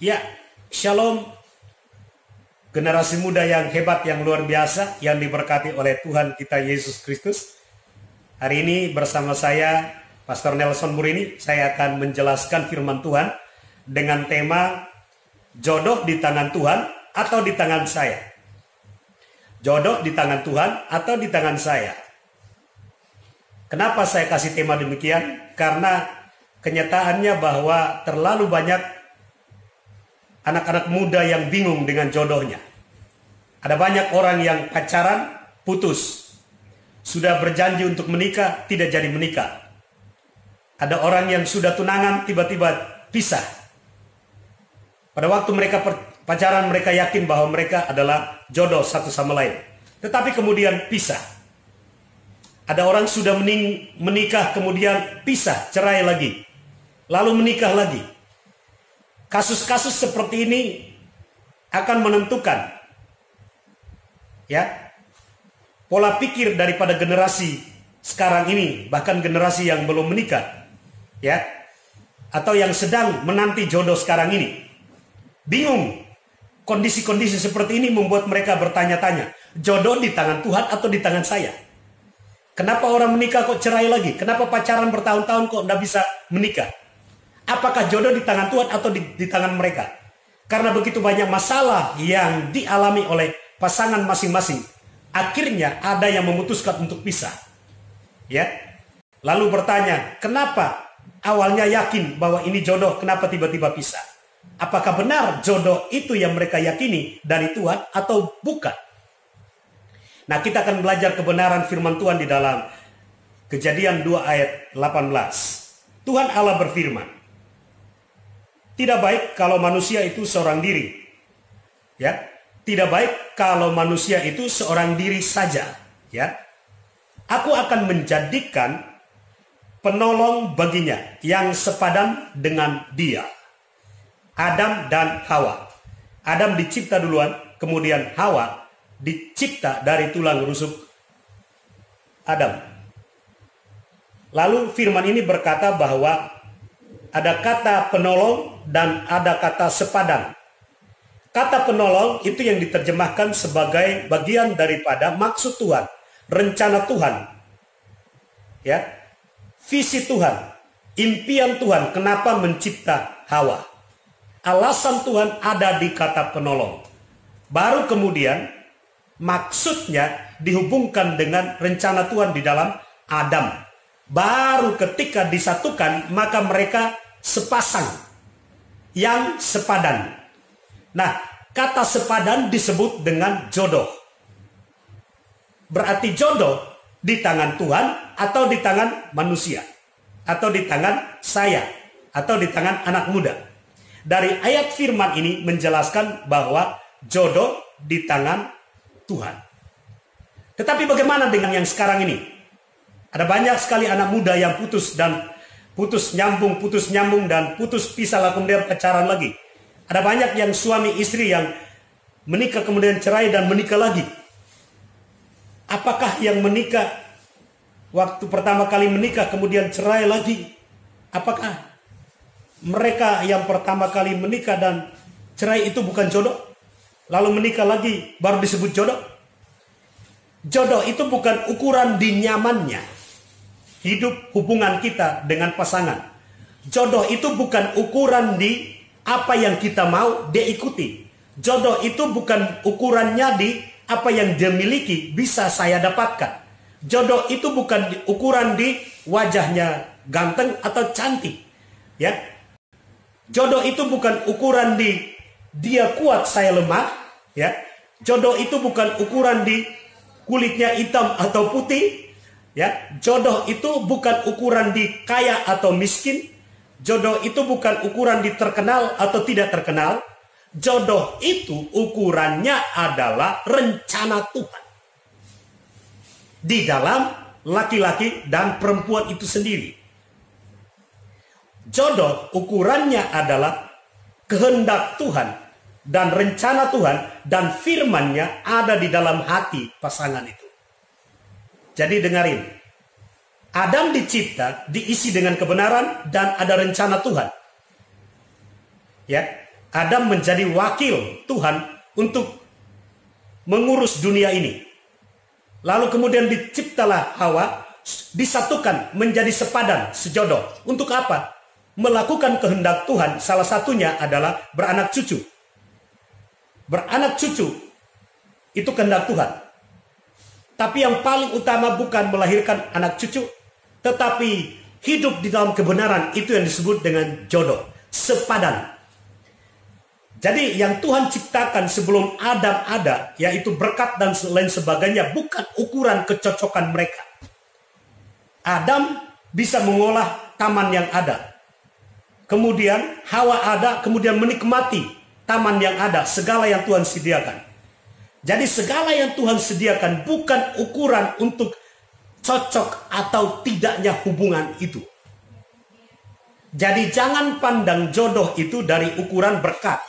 Ya, shalom generasi muda yang hebat, yang luar biasa, yang diberkati oleh Tuhan kita Yesus Kristus. Hari ini bersama saya, Pastor Nelson Murini, saya akan menjelaskan firman Tuhan dengan tema jodoh di tangan Tuhan atau di tangan saya. Jodoh di tangan Tuhan atau di tangan saya. Kenapa saya kasih tema demikian? Karena kenyataannya bahwa terlalu banyak anak-anak muda yang bingung dengan jodohnya. Ada banyak orang yang pacaran, putus. Sudah berjanji untuk menikah, tidak jadi menikah. Ada orang yang sudah tunangan, tiba-tiba pisah. Pada waktu mereka pacaran, mereka yakin bahwa mereka adalah jodoh satu sama lain. Tetapi kemudian pisah. Ada orang sudah menikah, kemudian pisah, cerai lagi. Lalu menikah lagi. Kasus-kasus seperti ini akan menentukan pola pikir daripada generasi sekarang ini, bahkan generasi yang belum menikah, atau yang sedang menanti jodoh sekarang ini. Bingung. Kondisi-kondisi seperti ini membuat mereka bertanya-tanya, jodoh di tangan Tuhan atau di tangan saya? Kenapa orang menikah kok cerai lagi? Kenapa pacaran bertahun-tahun kok tidak bisa menikah? Apakah jodoh di tangan Tuhan atau di tangan mereka? Karena begitu banyak masalah yang dialami oleh pasangan masing-masing. Akhirnya ada yang memutuskan untuk pisah. Lalu bertanya, kenapa awalnya yakin bahwa ini jodoh, kenapa tiba-tiba pisah? Apakah benar jodoh itu yang mereka yakini dari Tuhan atau bukan? Nah, kita akan belajar kebenaran firman Tuhan di dalam Kejadian 2 ayat 18. Tuhan Allah berfirman, tidak baik kalau manusia itu seorang diri. Tidak baik kalau manusia itu seorang diri saja. Aku akan menjadikan penolong baginya yang sepadan dengan dia. Adam dan Hawa. Adam dicipta duluan, kemudian Hawa dicipta dari tulang rusuk Adam. Lalu firman ini berkata bahwa ada kata penolong dan ada kata sepadan. Kata penolong itu yang diterjemahkan sebagai bagian daripada maksud Tuhan, rencana Tuhan. Visi Tuhan, impian Tuhan kenapa mencipta Hawa. Alasan Tuhan ada di kata penolong. Baru kemudian maksudnya dihubungkan dengan rencana Tuhan di dalam Adam. Baru ketika disatukan, maka mereka sepasang yang sepadan. Nah, kata sepadan disebut dengan jodoh. Berarti jodoh di tangan Tuhan atau di tangan manusia, atau di tangan saya, atau di tangan anak muda. Dari ayat firman ini menjelaskan bahwa jodoh di tangan Tuhan. Tetapi bagaimana dengan yang sekarang ini? Ada banyak sekali anak muda yang putus nyambung, dan putus pisah lalu kemudian pacaran lagi. Ada banyak yang suami istri yang menikah kemudian cerai dan menikah lagi. Apakah yang menikah waktu pertama kali menikah kemudian cerai lagi? Apakah mereka yang pertama kali menikah dan cerai itu bukan jodoh? Lalu menikah lagi baru disebut jodoh? Jodoh itu bukan ukuran di nyamannya hidup hubungan kita dengan pasangan. Jodoh itu bukan ukuran di apa yang kita mau dia ikuti. Jodoh itu bukan ukurannya di apa yang dia miliki bisa saya dapatkan. Jodoh itu bukan ukuran di wajahnya ganteng atau cantik. Jodoh itu bukan ukuran di dia kuat saya lemah. Jodoh itu bukan ukuran di kulitnya hitam atau putih. Jodoh itu bukan ukuran di kaya atau miskin. Jodoh itu bukan ukuran di terkenal atau tidak terkenal. Jodoh itu ukurannya adalah rencana Tuhan di dalam laki-laki dan perempuan itu sendiri. Jodoh ukurannya adalah kehendak Tuhan dan rencana Tuhan, dan firman-Nya ada di dalam hati pasangan itu. Jadi dengarin, Adam dicipta, diisi dengan kebenaran dan ada rencana Tuhan. Adam menjadi wakil Tuhan untuk mengurus dunia ini. Lalu kemudian diciptalah Hawa, disatukan menjadi sepadan, sejodoh. Untuk apa? Melakukan kehendak Tuhan, salah satunya adalah beranak cucu. Beranak cucu itu kehendak Tuhan. Tapi yang paling utama bukan melahirkan anak cucu, tetapi hidup di dalam kebenaran, itu yang disebut dengan jodoh, sepadan. Jadi yang Tuhan ciptakan sebelum Adam ada, yaitu berkat dan lain sebagainya, bukan ukuran kecocokan mereka. Adam bisa mengolah taman yang ada. Kemudian Hawa ada, kemudian menikmati taman yang ada, segala yang Tuhan sediakan. Jadi segala yang Tuhan sediakan bukan ukuran untuk cocok atau tidaknya hubungan itu. Jadi jangan pandang jodoh itu dari ukuran berkat.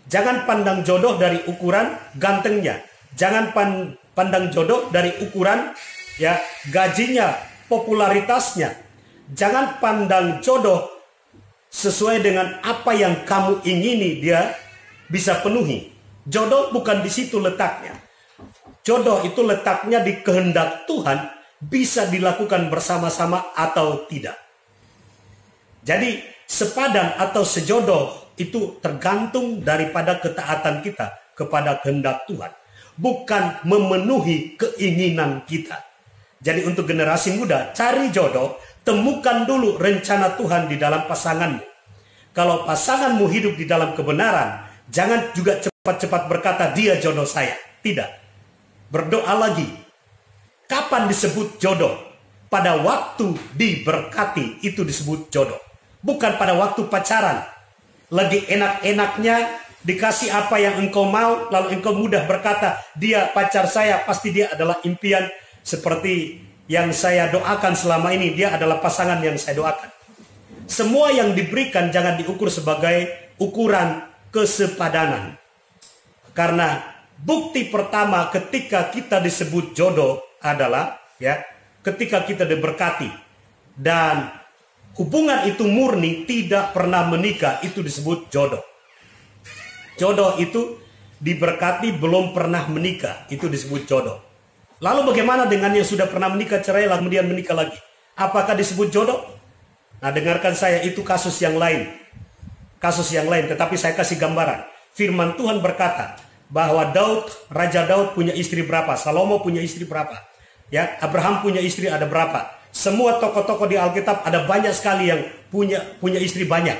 Jangan pandang jodoh dari ukuran gantengnya. Jangan pandang jodoh dari ukuran gajinya, popularitasnya. Jangan pandang jodoh sesuai dengan apa yang kamu ingini dia bisa penuhi. Jodoh bukan di situ letaknya. Jodoh itu letaknya di kehendak Tuhan, bisa dilakukan bersama-sama atau tidak. Jadi sepadan atau sejodoh itu tergantung daripada ketaatan kita kepada kehendak Tuhan, bukan memenuhi keinginan kita. Jadi untuk generasi muda, cari jodoh, temukan dulu rencana Tuhan di dalam pasanganmu. Kalau pasanganmu hidup di dalam kebenaran, jangan juga cepat-cepat berkata dia jodoh saya. Tidak. Berdoa lagi. Kapan disebut jodoh? Pada waktu diberkati itu disebut jodoh. Bukan pada waktu pacaran. Lagi enak-enaknya dikasih apa yang engkau mau, lalu engkau mudah berkata dia pacar saya, pasti dia adalah impian seperti yang saya doakan selama ini, dia adalah pasangan yang saya doakan. Semua yang diberikan jangan diukur sebagai ukuran kesepadanan. Karena bukti pertama ketika kita disebut jodoh adalah ketika kita diberkati dan hubungan itu murni, tidak pernah menikah, itu disebut jodoh. Jodoh itu diberkati belum pernah menikah, itu disebut jodoh. Lalu bagaimana dengan yang sudah pernah menikah, cerai lalu kemudian menikah lagi? Apakah disebut jodoh? Nah, dengarkan saya, itu kasus yang lain. Kasus yang lain, tetapi saya kasih gambaran. Firman Tuhan berkata bahwa Raja Daud punya istri berapa? Salomo punya istri berapa? Abraham punya istri ada berapa? Semua tokoh-tokoh di Alkitab ada banyak sekali yang punya istri banyak.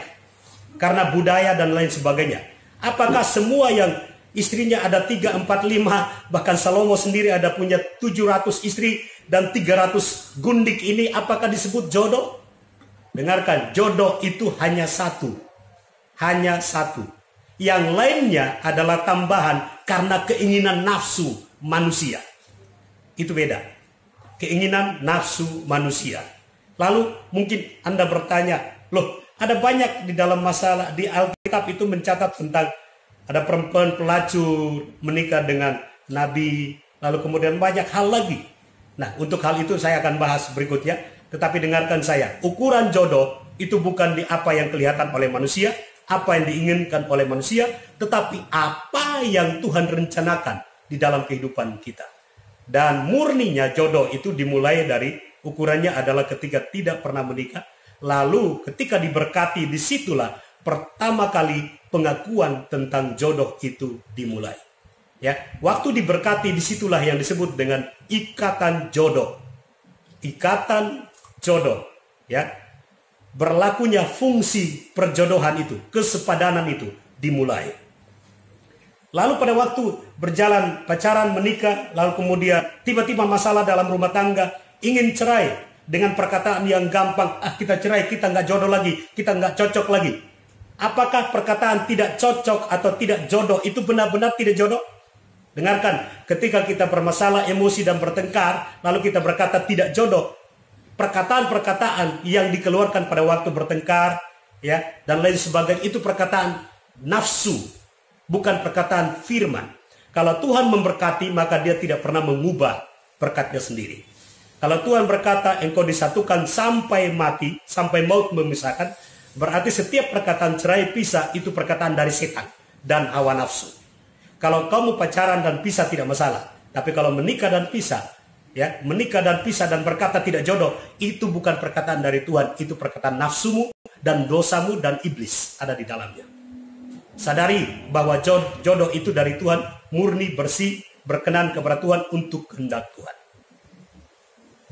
Karena budaya dan lain sebagainya. Apakah semua yang istrinya ada 3, 4, 5, bahkan Salomo sendiri ada punya 700 istri dan 300 gundik ini, apakah disebut jodoh? Dengarkan, jodoh itu hanya satu. Hanya satu. Yang lainnya adalah tambahan karena keinginan nafsu manusia. Itu beda. Keinginan nafsu manusia. Lalu mungkin Anda bertanya, loh ada banyak di dalam masalah di Alkitab itu mencatat tentang ada perempuan pelacur menikah dengan nabi, lalu kemudian banyak hal lagi. Nah, untuk hal itu saya akan bahas berikutnya, tetapi dengarkan saya, ukuran jodoh itu bukan di apa yang kelihatan oleh manusia, apa yang diinginkan oleh manusia, tetapi apa yang Tuhan rencanakan di dalam kehidupan kita. Dan murninya jodoh itu dimulai dari ukurannya adalah ketika tidak pernah menikah. Lalu ketika diberkati, disitulah pertama kali pengakuan tentang jodoh itu dimulai. Waktu diberkati, disitulah yang disebut dengan ikatan jodoh. Ikatan jodoh. Berlakunya fungsi perjodohan itu, kesepadanan itu dimulai. Lalu pada waktu berjalan pacaran, menikah, lalu kemudian tiba-tiba masalah dalam rumah tangga, ingin cerai dengan perkataan yang gampang, kita cerai, kita nggak jodoh lagi, kita nggak cocok lagi. Apakah perkataan tidak cocok atau tidak jodoh itu benar-benar tidak jodoh? Dengarkan, ketika kita bermasalah, emosi dan bertengkar, lalu kita berkata tidak jodoh, perkataan-perkataan yang dikeluarkan pada waktu bertengkar, dan lain sebagainya, itu perkataan nafsu. Bukan perkataan firman. Kalau Tuhan memberkati, maka dia tidak pernah mengubah berkatnya sendiri. Kalau Tuhan berkata, engkau disatukan sampai mati, sampai maut memisahkan, Berarti setiap perkataan cerai pisah itu perkataan dari setan dan hawa nafsu. Kalau kamu pacaran dan pisah tidak masalah. Tapi kalau menikah dan pisah, ya, menikah dan pisah dan berkata tidak jodoh, itu bukan perkataan dari Tuhan, itu perkataan nafsumu dan dosamu dan iblis ada di dalamnya. Sadari bahwa jodoh itu dari Tuhan, murni, bersih, berkenan kepada Tuhan untuk kehendak Tuhan.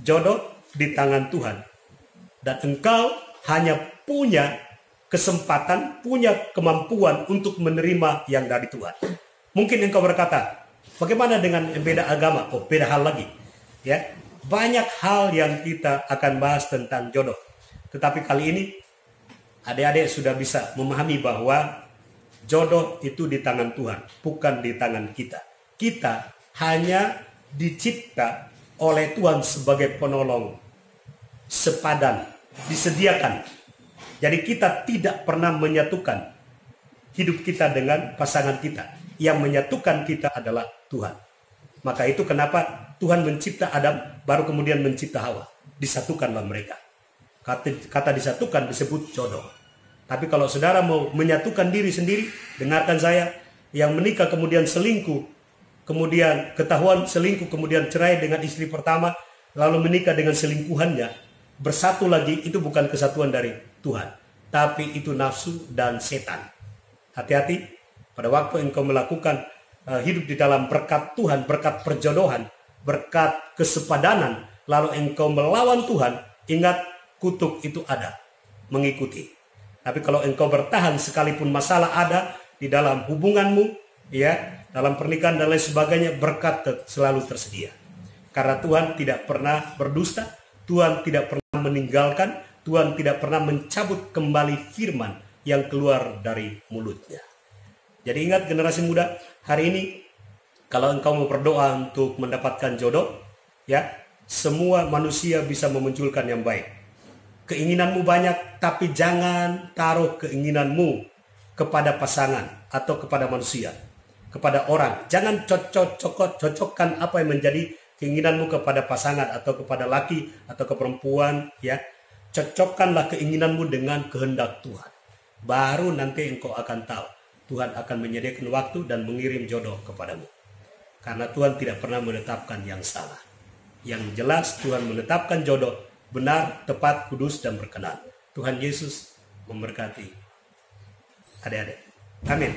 Jodoh di tangan Tuhan. Dan engkau hanya punya kesempatan, punya kemampuan untuk menerima yang dari Tuhan. Mungkin engkau berkata, bagaimana dengan beda agama? Oh, beda hal lagi. Ya, banyak hal yang kita akan bahas tentang jodoh. Tetapi kali ini, adik-adik sudah bisa memahami bahwa jodoh itu di tangan Tuhan, bukan di tangan kita. Kita hanya dicipta oleh Tuhan sebagai penolong, sepadan, disediakan. Jadi kita tidak pernah menyatukan hidup kita dengan pasangan kita. Yang menyatukan kita adalah Tuhan. Maka itu kenapa Tuhan mencipta Adam, baru kemudian mencipta Hawa. Disatukanlah mereka. Kata disatukan disebut jodoh. Tapi kalau saudara mau menyatukan diri sendiri, dengarkan saya, yang menikah kemudian selingkuh, kemudian ketahuan selingkuh, kemudian cerai dengan istri pertama, lalu menikah dengan selingkuhannya, bersatu lagi, itu bukan kesatuan dari Tuhan. Tapi itu nafsu dan setan. Hati-hati. Pada waktu engkau melakukan hidup di dalam berkat Tuhan, berkat perjodohan, berkat kesepadanan, lalu engkau melawan Tuhan, ingat kutuk itu ada, mengikuti. Tapi kalau engkau bertahan sekalipun masalah ada di dalam hubunganmu, ya, dalam pernikahan dan lain sebagainya, berkat selalu tersedia. Karena Tuhan tidak pernah berdusta, Tuhan tidak pernah meninggalkan, Tuhan tidak pernah mencabut kembali firman yang keluar dari mulutnya. Jadi ingat generasi muda, hari ini kalau engkau mau berdoa untuk mendapatkan jodoh, ya, semua manusia bisa memunculkan yang baik. Keinginanmu banyak, tapi jangan taruh keinginanmu kepada pasangan atau kepada manusia, kepada orang. Jangan cocokkan apa yang menjadi keinginanmu kepada pasangan atau kepada laki atau ke perempuan, ya. Cocokkanlah keinginanmu dengan kehendak Tuhan. Baru nanti engkau akan tahu Tuhan akan menyediakan waktu dan mengirim jodoh kepadamu. Karena Tuhan tidak pernah menetapkan yang salah. Yang jelas Tuhan menetapkan jodoh benar, tepat, kudus, dan berkenan. Tuhan Yesus memberkati adik-adik. Amin.